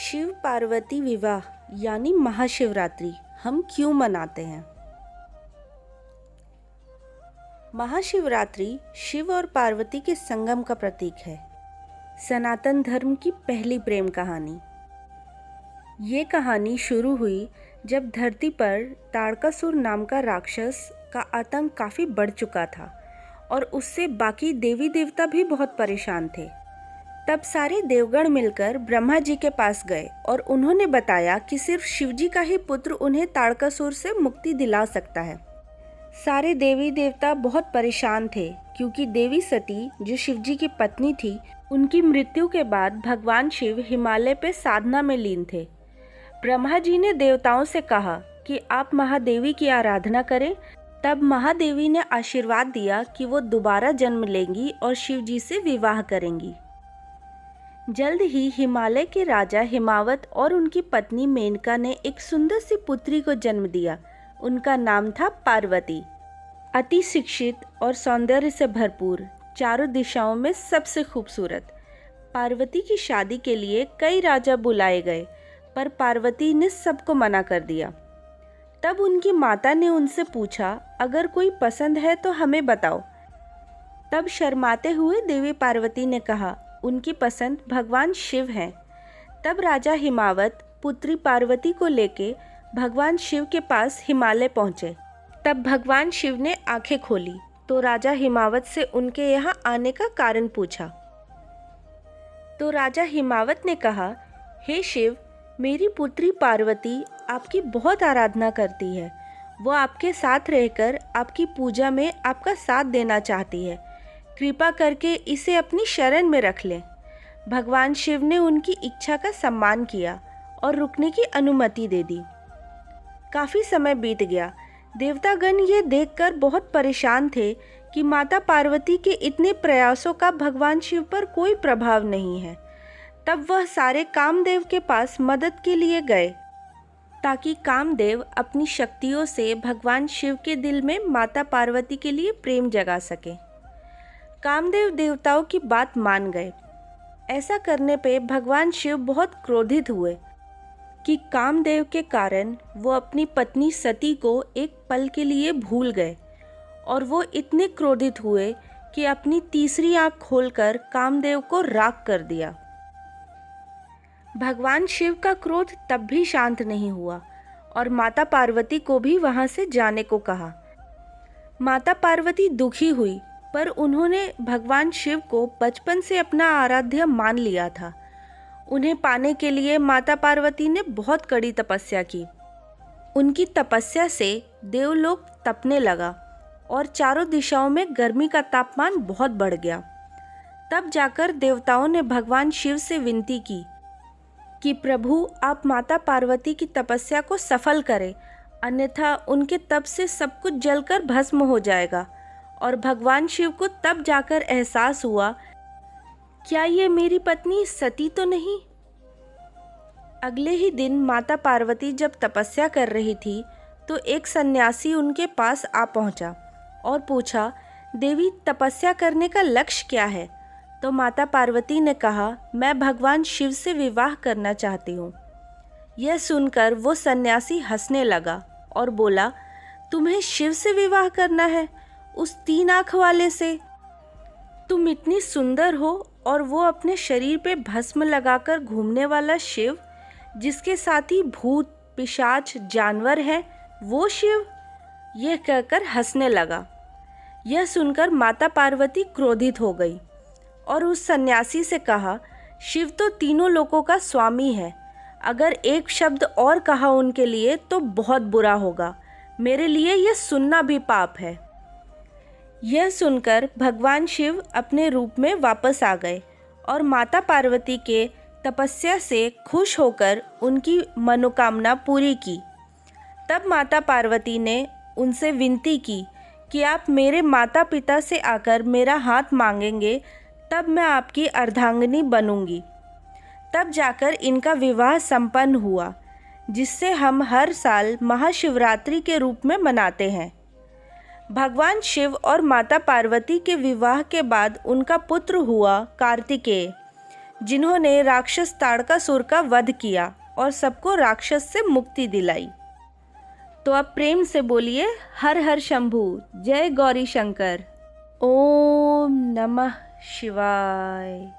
शिव पार्वती विवाह यानी महाशिवरात्रि हम क्यों मनाते हैं? महाशिवरात्रि शिव और पार्वती के संगम का प्रतीक है। सनातन धर्म की पहली प्रेम कहानी। ये कहानी शुरू हुई जब धरती पर ताड़कासुर नाम का राक्षस का आतंक काफ़ी बढ़ चुका था और उससे बाकी देवी देवता भी बहुत परेशान थे। तब सारे देवगण मिलकर ब्रह्मा जी के पास गए और उन्होंने बताया कि सिर्फ शिवजी का ही पुत्र उन्हें ताड़कासुर से मुक्ति दिला सकता है। सारे देवी देवता बहुत परेशान थे क्योंकि देवी सती जो शिवजी की पत्नी थी, उनकी मृत्यु के बाद भगवान शिव हिमालय पे साधना में लीन थे। ब्रह्मा जी ने देवताओं से कहा कि आप महादेवी की आराधना करें। तब महादेवी ने आशीर्वाद दिया कि वो दोबारा जन्म लेंगी और शिवजी से विवाह करेंगी। जल्द ही हिमालय के राजा हिमावत और उनकी पत्नी मेनका ने एक सुंदर सी पुत्री को जन्म दिया। उनका नाम था पार्वती। अति शिक्षित और सौंदर्य से भरपूर, चारों दिशाओं में सबसे खूबसूरत। पार्वती की शादी के लिए कई राजा बुलाए गए, पर पार्वती ने सबको मना कर दिया। तब उनकी माता ने उनसे पूछा, अगर कोई पसंद है तो हमें बताओ। तब शर्माते हुए देवी पार्वती ने कहा, उनकी पसंद भगवान शिव हैं। तब राजा हिमावत पुत्री पार्वती को लेके भगवान शिव के पास हिमालय पहुँचे। तब भगवान शिव ने आंखें खोली तो राजा हिमावत से उनके यहाँ आने का कारण पूछा। तो राजा हिमावत ने कहा, हे शिव, मेरी पुत्री पार्वती आपकी बहुत आराधना करती है। वो आपके साथ रहकर आपकी पूजा में आपका साथ देना चाहती है। कृपा करके इसे अपनी शरण में रख लें। भगवान शिव ने उनकी इच्छा का सम्मान किया और रुकने की अनुमति दे दी। काफ़ी समय बीत गया। देवतागण ये देखकर बहुत परेशान थे कि माता पार्वती के इतने प्रयासों का भगवान शिव पर कोई प्रभाव नहीं है। तब वह सारे कामदेव के पास मदद के लिए गए ताकि कामदेव अपनी शक्तियों से भगवान शिव के दिल में माता पार्वती के लिए प्रेम जगा सके। कामदेव देवताओं की बात मान गए। ऐसा करने पे भगवान शिव बहुत क्रोधित हुए कि कामदेव के कारण वो अपनी पत्नी सती को एक पल के लिए भूल गए और वो इतने क्रोधित हुए कि अपनी तीसरी आंख खोलकर कामदेव को राख कर दिया। भगवान शिव का क्रोध तब भी शांत नहीं हुआ और माता पार्वती को भी वहां से जाने को कहा। माता पार्वती दुखी हुई, पर उन्होंने भगवान शिव को बचपन से अपना आराध्य मान लिया था। उन्हें पाने के लिए माता पार्वती ने बहुत कड़ी तपस्या की। उनकी तपस्या से देवलोक तपने लगा और चारों दिशाओं में गर्मी का तापमान बहुत बढ़ गया। तब जाकर देवताओं ने भगवान शिव से विनती की कि प्रभु, आप माता पार्वती की तपस्या को सफल करें, अन्यथा उनके तप से सब कुछ जलकर भस्म हो जाएगा। और भगवान शिव को तब जाकर एहसास हुआ, क्या ये मेरी पत्नी सती तो नहीं? अगले ही दिन माता पार्वती जब तपस्या कर रही थी तो एक सन्यासी उनके पास आ पहुंचा और पूछा, देवी, तपस्या करने का लक्ष्य क्या है? तो माता पार्वती ने कहा, मैं भगवान शिव से विवाह करना चाहती हूँ। यह सुनकर वो सन्यासी हंसने लगा और बोला, तुम्हें शिव से विवाह करना है? उस 3 आँख वाले से? तुम इतनी सुंदर हो और वो अपने शरीर पे भस्म लगाकर घूमने वाला शिव, जिसके साथ ही भूत, पिशाच, जानवर हैं, वो शिव? यह कहकर हंसने लगा। यह सुनकर माता पार्वती क्रोधित हो गई और उस सन्यासी से कहा, शिव तो तीनों लोकों का स्वामी है। अगर एक शब्द और कहा उनके लिए तो बहुत बुरा होगा। मेरे लिए यह सुनना भी पाप है। यह सुनकर भगवान शिव अपने रूप में वापस आ गए और माता पार्वती के तपस्या से खुश होकर उनकी मनोकामना पूरी की। तब माता पार्वती ने उनसे विनती की कि आप मेरे माता पिता से आकर मेरा हाथ मांगेंगे, तब मैं आपकी अर्धांगिनी बनूंगी। तब जाकर इनका विवाह संपन्न हुआ, जिससे हम हर साल महाशिवरात्रि के रूप में मनाते हैं। भगवान शिव और माता पार्वती के विवाह के बाद उनका पुत्र हुआ कार्तिकेय, जिन्होंने राक्षस ताड़कासुर का वध किया और सबको राक्षस से मुक्ति दिलाई। तो अब प्रेम से बोलिए हर हर शंभू, जय गौरी शंकर। ओम नमः शिवाय।